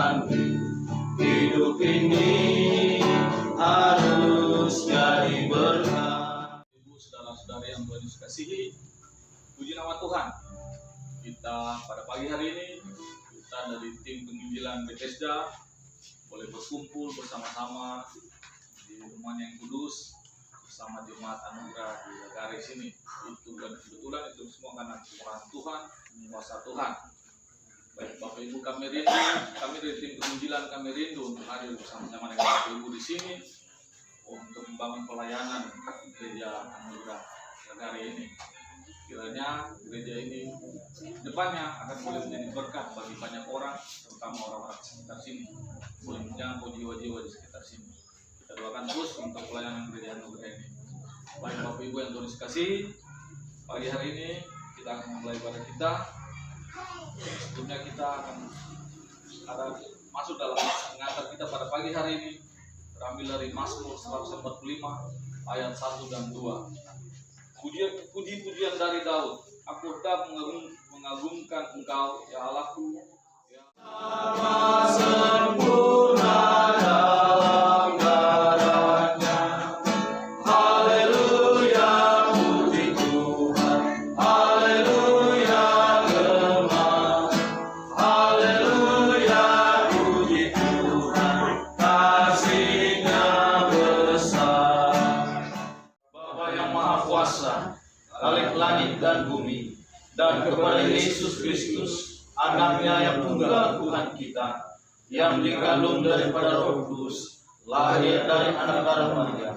Tuhan, hidup ini harus jadi berkah. Ibu, saudara-saudari yang Tuhan Yesus kasihi, puji nama Tuhan. Kita pada pagi hari ini, kita dari tim penginjilan Bethesda boleh berkumpul bersama-sama di rumah yang kudus bersama jemaat anugerah di garis ini. Itu dan kebetulan itu semua karena kemurahan Tuhan, kuasa Tuhan. Baik Bapak Ibu, kami dari tim penginjilan kami rindu untuk hadir bersama-sama dengan Bapak Ibu di sini untuk membangun pelayanan gereja anugerah negara ini. Kiranya gereja ini depannya akan boleh menjadi berkat bagi banyak orang, terutama orang-orang sekitar sini, boleh menjangkau jiwa-jiwa di sekitar sini. Kita doakan terus untuk pelayanan gereja anugerah ini. Baik Bapak Ibu yang Tuhan kasih, pagi hari ini kita akan memulai ibadah kita. Sebelumnya kita akan masuk dalam pengantar kita pada pagi hari ini, terambil dari Mazmur 145 ayat 1 dan 2. Puji-pujian dari Daud. Aku tetap mengagumkan Engkau, ya Allahku. Ya. Sempurna dalam caranya. Haleluya, puji Tuhan. Haleluya, gemar. Haleluya, puji Tuhan. Kasih-Nya besar. Bapa yang Maha Kuasa, Khalik langit dan bumi, dan kepada Yesus Kristus, Anaknya yang tunggal Tuhan kita, yang dikandung daripada Roh Kudus, lahir dari anak darah Maria,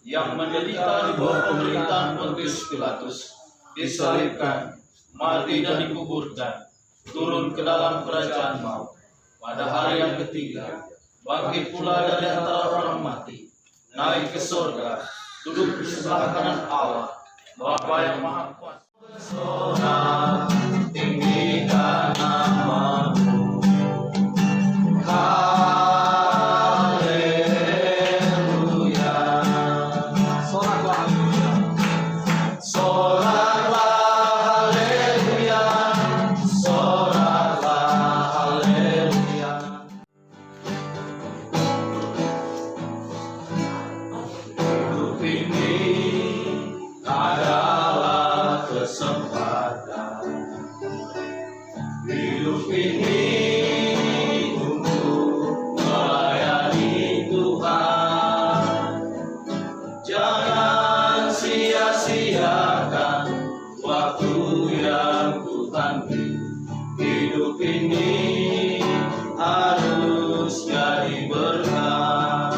yang menderita di bawah pemerintahan Pontius Pilatus, disalibkan, mati dan dikuburkan, turun ke dalam kerajaan maut. Pada hari yang ketiga, bangkit pula dari antara orang mati, naik ke surga, duduk di sebelah kanan Allah, Bapa yang Maha Kuasa. Pesona tinggikan nama-Mu. Haleluya. Soraklah haleluya. Soraklah haleluya. Soraklah haleluya. Hidup ini adalah kesempatan. Hidup ini untuk melayani Tuhan. Jangan sia-siakan waktu yang Tuhan beri. Hidup ini harus jadi berkah.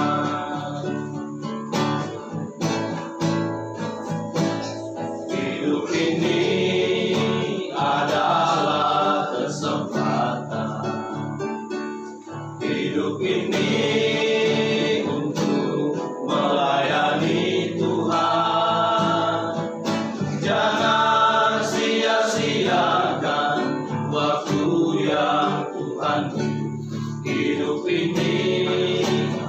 Hidup ini adalah kesempatan. Hidup ini untuk melayani Tuhan. Jangan sia-siakan waktu yang Tuhan beri. Hidup ini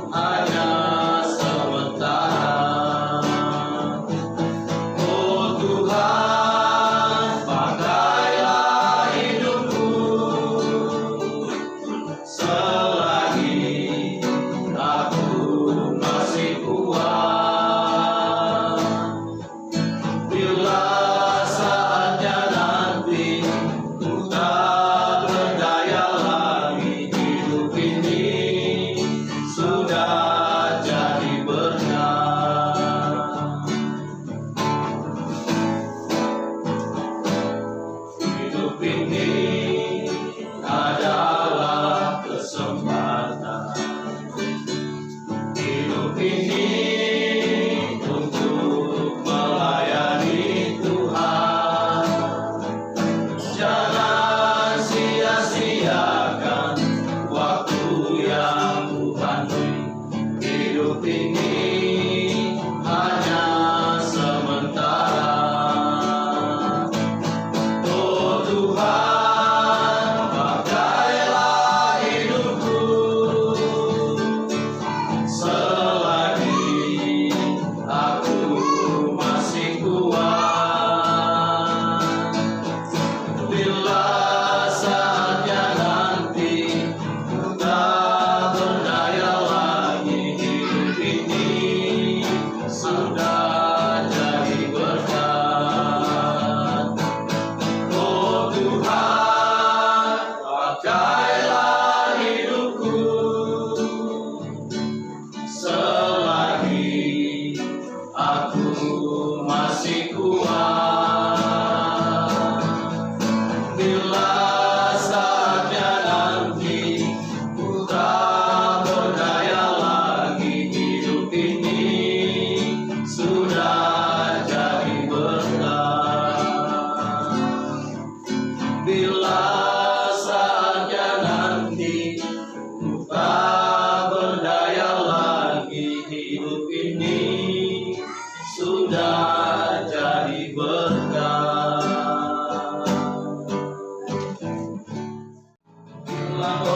hanya sementara. Oh Tuhan, pakailah hidupku selagi aku masih kuat. Bila saatnya nanti ku tak berdaya lagi, hidup ini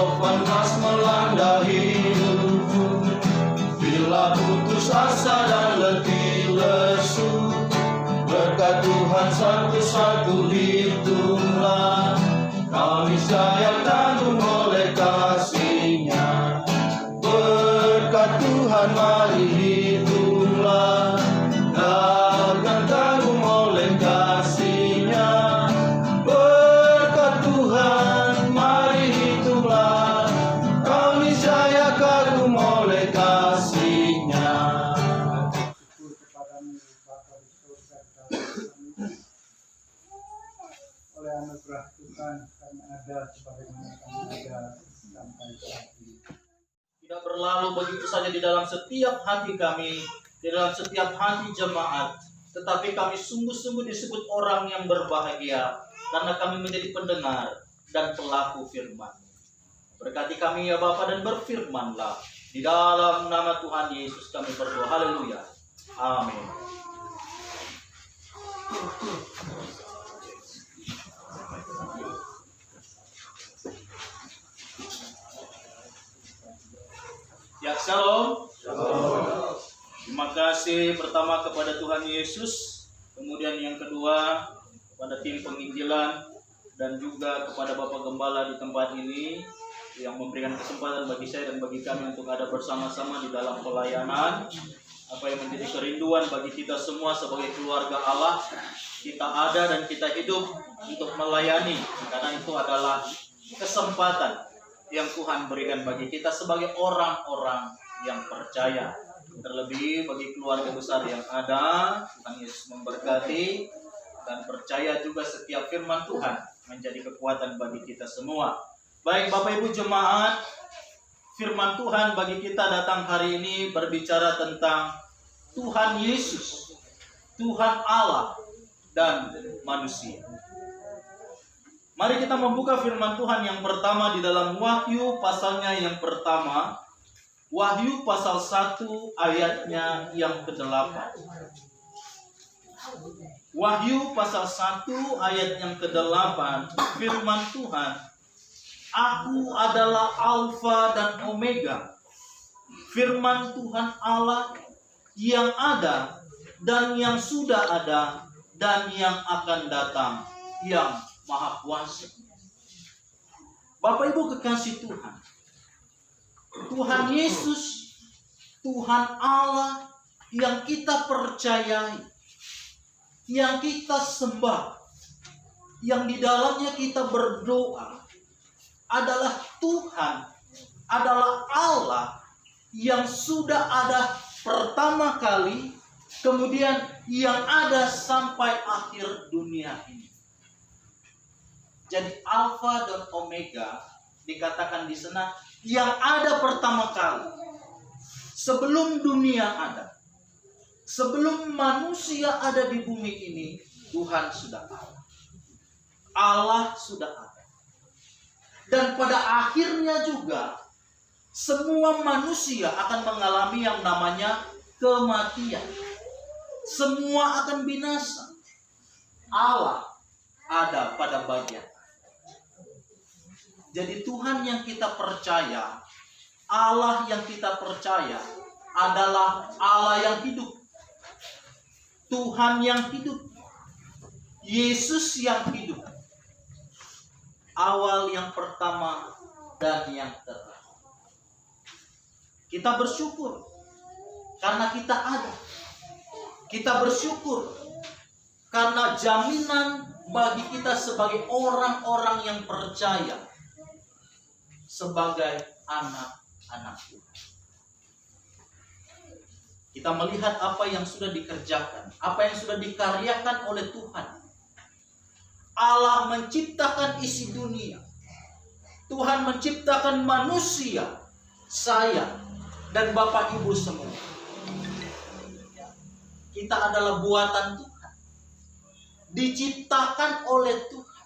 walau panas melanda hidupku, bila putus asa dan letih lesu, berkat Tuhan satu-satu hitunglah, kami sayang tanggung oleh kasih-Nya. Berkat Tuhan mari hitunglah, akan tanggung oleh kasih-Nya. Berkat Tuhan mari hitunglah, kami saya kagum oleh kasih-Nya. Syukur kepadamu Bapa di surga, kami oleh anugerah Tuhan kami ada sebagaimana kami ada sampai saat ini. Tidak berlalu begitu saja di dalam setiap hati kami, di dalam setiap hati jemaat, tetapi kami sungguh-sungguh disebut orang yang berbahagia karena kami menjadi pendengar dan pelaku firman. Berkati kami ya Bapa dan berfirmanlah. Di dalam nama Tuhan Yesus kami berdoa. Haleluya. Amin. Ya, shalom. Terima kasih pertama kepada Tuhan Yesus, kemudian yang kedua kepada tim penginjilan, dan juga kepada Bapak Gembala di tempat ini yang memberikan kesempatan bagi saya dan bagi kami untuk ada bersama-sama di dalam pelayanan. Apa yang menjadi kerinduan bagi kita semua sebagai keluarga Allah, kita ada dan kita hidup untuk melayani, karena itu adalah kesempatan yang Tuhan berikan bagi kita sebagai orang-orang yang percaya. Terlebih bagi keluarga besar yang ada, Tuhan Yesus memberkati, dan percaya juga setiap firman Tuhan menjadi kekuatan bagi kita semua. Baik Bapak Ibu jemaat, firman Tuhan bagi kita datang hari ini berbicara tentang Tuhan Yesus, Tuhan Allah dan manusia. Mari kita membuka firman Tuhan yang pertama di dalam Wahyu pasalnya yang pertama. Wahyu pasal 1 ayatnya yang ke-8. Wahyu pasal 1 ayat yang ke-8, firman Tuhan, Aku adalah Alfa dan Omega, firman Tuhan Allah yang ada dan yang sudah ada dan yang akan datang, yang Maha Kuasa. Bapak Ibu kekasih Tuhan, Tuhan Yesus, Tuhan Allah yang kita percayai, yang kita sembah, yang di dalamnya kita berdoa, adalah Tuhan, adalah Allah yang sudah ada pertama kali, kemudian yang ada sampai akhir dunia ini. Jadi Alfa dan Omega dikatakan di sana yang ada pertama kali. Sebelum dunia ada, sebelum manusia ada di bumi ini, Tuhan sudah ada. Allah sudah ada. Dan pada akhirnya juga semua manusia akan mengalami yang namanya kematian. Semua akan binasa. Allah ada pada bagian. Jadi Tuhan yang kita percaya, Allah yang kita percaya adalah Allah yang hidup. Tuhan yang hidup. Yesus yang hidup. Awal yang pertama dan yang terakhir. Kita bersyukur karena kita ada. Kita bersyukur karena jaminan bagi kita sebagai orang-orang yang percaya, sebagai anak-anak Tuhan. Kita melihat apa yang sudah dikerjakan, apa yang sudah dikaryakan oleh Tuhan. Allah menciptakan isi dunia. Tuhan menciptakan manusia, saya dan Bapak Ibu semua. Kita adalah buatan Tuhan, diciptakan oleh Tuhan.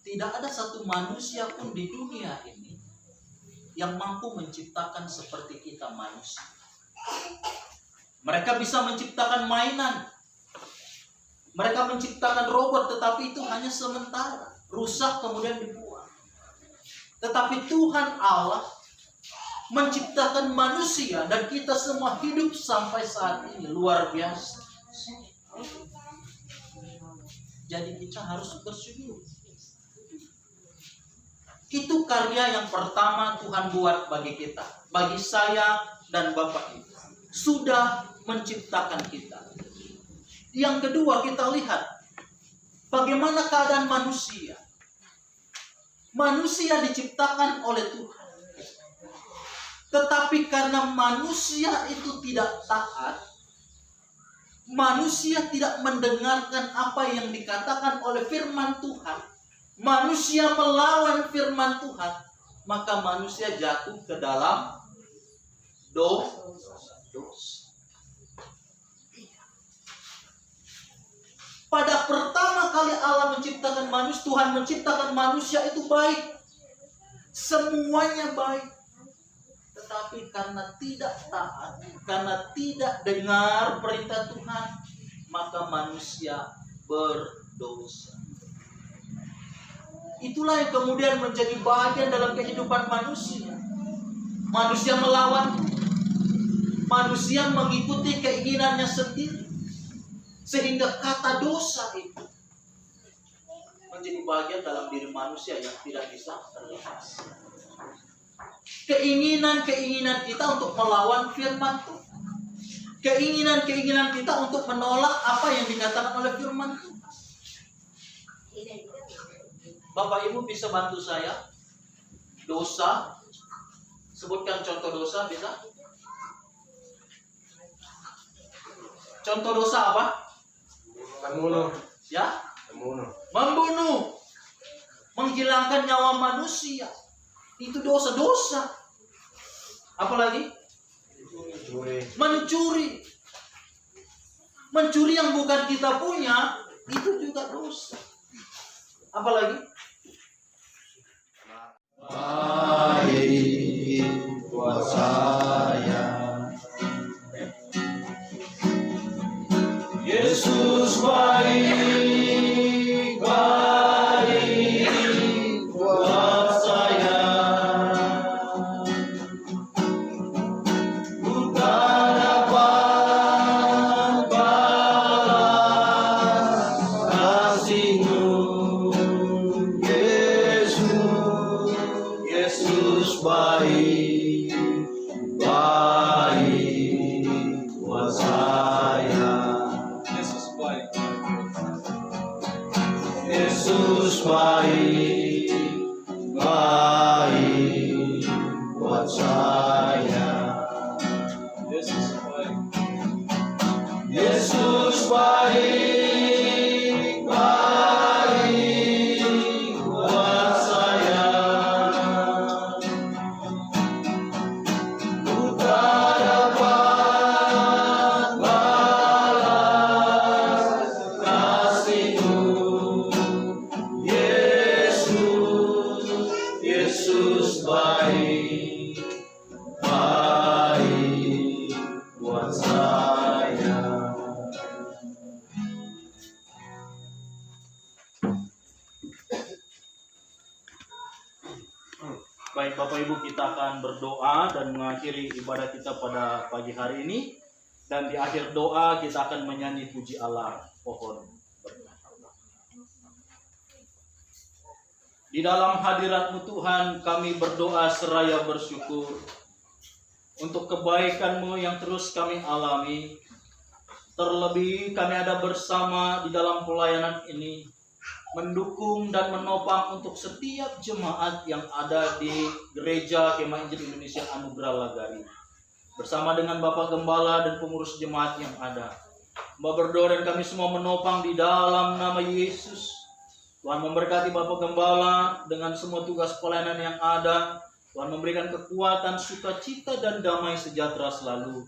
Tidak ada satu manusia pun di dunia ini yang mampu menciptakan seperti kita manusia. Mereka bisa menciptakan mainan, mereka menciptakan robot, tetapi itu hanya sementara, rusak kemudian dibuang. Tetapi Tuhan Allah menciptakan manusia dan kita semua hidup sampai saat ini. Luar biasa. Jadi kita harus bersyukur. Itu karya yang pertama Tuhan buat bagi kita, bagi saya dan Bapak Ibu. Sudah menciptakan kita. Yang kedua, kita lihat bagaimana keadaan manusia. Manusia diciptakan oleh Tuhan. Tetapi karena manusia itu tidak taat, manusia tidak mendengarkan apa yang dikatakan oleh firman Tuhan, manusia melawan firman Tuhan, maka manusia jatuh ke dalam dosa. Pada pertama kali Allah menciptakan manusia, Tuhan menciptakan manusia itu baik. Semuanya baik. Tetapi karena tidak taat, karena tidak dengar perintah Tuhan, maka manusia berdosa. Itulah yang kemudian menjadi bagian dalam kehidupan manusia. Manusia melawan, manusia mengikuti keinginannya sendiri. Sehingga kata dosa itu menjadi bagian dalam diri manusia yang tidak bisa terlepas. Keinginan-keinginan kita untuk melawan firman Tuhan. Keinginan-keinginan kita untuk menolak apa yang dikatakan oleh firman Tuhan. Bapak Ibu bisa bantu saya? Dosa. Sebutkan contoh dosa, bisa? Contoh dosa apa? Membunuh. Ya? Membunuh. Membunuh. Menghilangkan nyawa manusia. Itu dosa-dosa. Apalagi? Mencuri. Mencuri yang bukan kita punya, itu juga dosa. Apalagi? Baik buat saya, Yesus baik, baik buat saya. Ku tak dapat balas kasih-Mu, Yesus, Yesus baik, baik buat saya. Yesus baik, baik buat saya. Yesus baik, baik buat saya. Ku tak dapat balas kasih-Mu, Yesus baik, baik buat saya. Baik Bapak Ibu, kita akan berdoa dan mengakhiri ibadah kita pada pagi hari ini. Dan di akhir doa kita akan menyanyi puji Allah. Pohon berkat Allah. Di dalam hadirat-Mu Tuhan, kami berdoa seraya bersyukur untuk kebaikan-Mu yang terus kami alami. Terlebih kami ada bersama di dalam pelayanan ini, mendukung dan menopang untuk setiap jemaat yang ada di Gereja Kemah Injil Indonesia Anugerah Lagari. Bersama dengan Bapak Gembala dan pengurus jemaat yang ada. Mbak berdoa dan kami semua menopang di dalam nama Yesus. Tuhan memberkati Bapak Gembala dengan semua tugas pelayanan yang ada. Tuhan memberikan kekuatan, sukacita dan damai sejahtera selalu.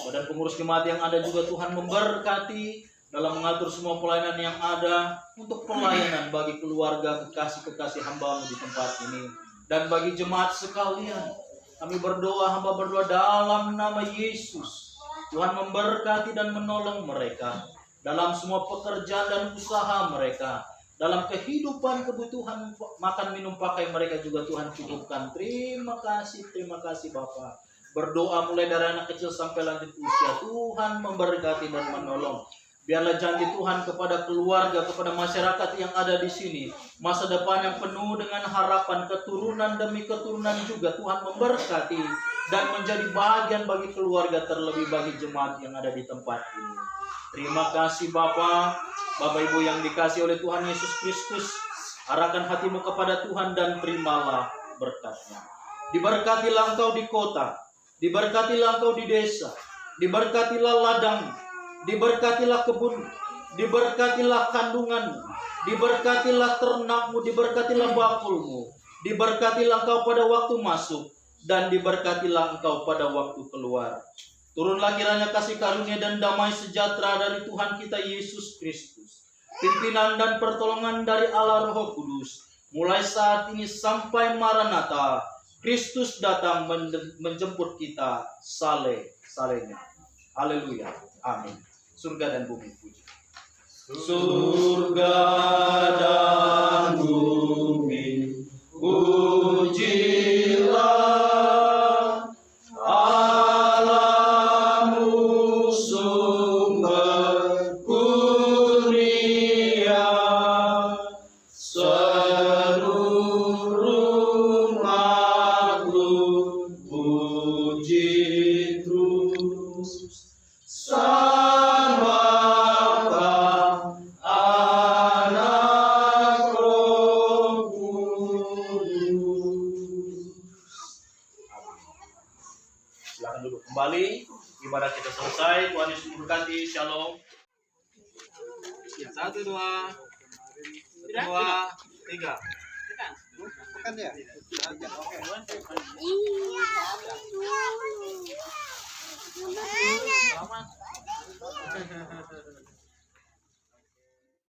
Dan pengurus jemaat yang ada juga Tuhan memberkati dalam mengatur semua pelayanan yang ada untuk pelayanan bagi keluarga kekasih-kekasih hamba-Mu di tempat ini. Dan bagi jemaat sekalian, kami berdoa, hamba berdoa dalam nama Yesus. Tuhan memberkati dan menolong mereka dalam semua pekerjaan dan usaha mereka. Dalam kehidupan kebutuhan makan minum pakai mereka juga Tuhan cukupkan. Terima kasih Bapa. Berdoa mulai dari anak kecil sampai lanjut usia, Tuhan memberkati dan menolong. Biarlah janji Tuhan kepada keluarga, kepada masyarakat yang ada di sini, masa depan yang penuh dengan harapan, keturunan demi keturunan juga Tuhan memberkati dan menjadi bahagian bagi keluarga, terlebih bagi jemaat yang ada di tempat ini. Terima kasih Bapa. Bapak Ibu yang dikasih oleh Tuhan Yesus Kristus, arahkan hatimu kepada Tuhan dan terimalah berkat-Nya. Diberkatilah engkau di kota, diberkatilah engkau di desa, diberkatilah ladang, diberkatilah kebun, diberkatilah kandunganmu, diberkatilah ternakmu, diberkatilah bakulmu, diberkatilah engkau pada waktu masuk, dan diberkatilah engkau pada waktu keluar. Turunlah kiranya kasih karunia dan damai sejahtera dari Tuhan kita Yesus Kristus, pimpinan dan pertolongan dari Allah Roh Kudus, mulai saat ini sampai Maranatha, Kristus datang menjemput kita salehnya. Haleluya. Amin. Surga dan bumi puji. Surga dan bumi pujilah Allahmu, sumber kurnia, seluruh makhluk puji terus. Sang Bapa, Anak, Roh Kudus. Silakan duduk kembali. Ibadah kita selesai. Tuhan Yesus memberkati. Shalom. 1, 2, 3. Kan ya? Iya.